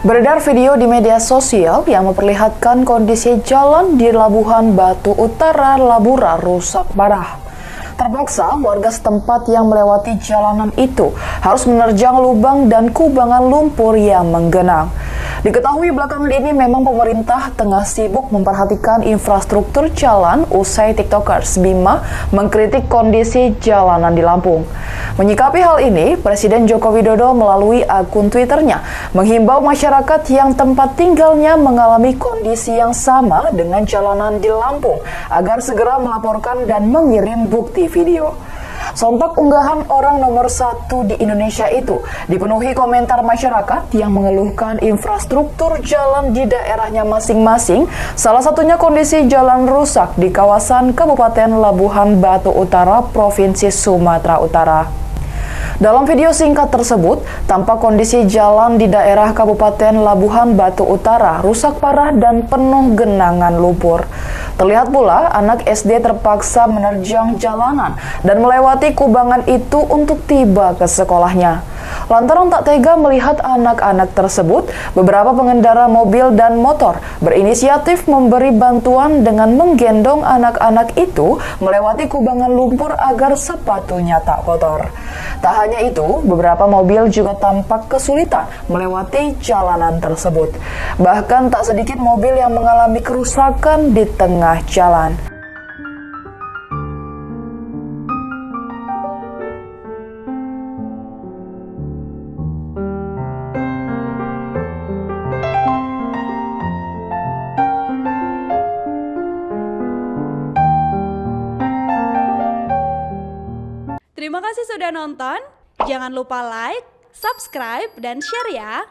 Beredar video di media sosial yang memperlihatkan kondisi jalan di Labuhan Batu Utara, Labura rusak parah. Terpaksa warga setempat yang melewati jalanan itu harus menerjang lubang dan kubangan lumpur yang menggenang. Diketahui belakangan ini memang pemerintah tengah sibuk memperhatikan infrastruktur jalan usai TikTokers Bima mengkritik kondisi jalanan di Lampung. Menyikapi hal ini, Presiden Joko Widodo melalui akun Twitternya menghimbau masyarakat yang tempat tinggalnya mengalami kondisi yang sama dengan jalanan di Lampung agar segera melaporkan dan mengirim bukti video. Sontak unggahan orang nomor 1 di Indonesia itu dipenuhi komentar masyarakat yang mengeluhkan infrastruktur jalan di daerahnya masing-masing, salah satunya kondisi jalan rusak di kawasan Kabupaten Labuhan Batu Utara, Provinsi Sumatera Utara. Dalam video singkat tersebut, tampak kondisi jalan di daerah Kabupaten Labuhan Batu Utara rusak parah dan penuh genangan lumpur. Terlihat pula anak SD terpaksa menerjang jalanan dan melewati kubangan itu untuk tiba ke sekolahnya. Lantaran tak tega melihat anak-anak tersebut, beberapa pengendara mobil dan motor berinisiatif memberi bantuan dengan menggendong anak-anak itu melewati kubangan lumpur agar sepatunya tak kotor. Tak hanya itu, beberapa mobil juga tampak kesulitan melewati jalanan tersebut. Bahkan tak sedikit mobil yang mengalami kerusakan di tengah jalan. Terima kasih sudah nonton. Jangan lupa like, subscribe, dan share ya.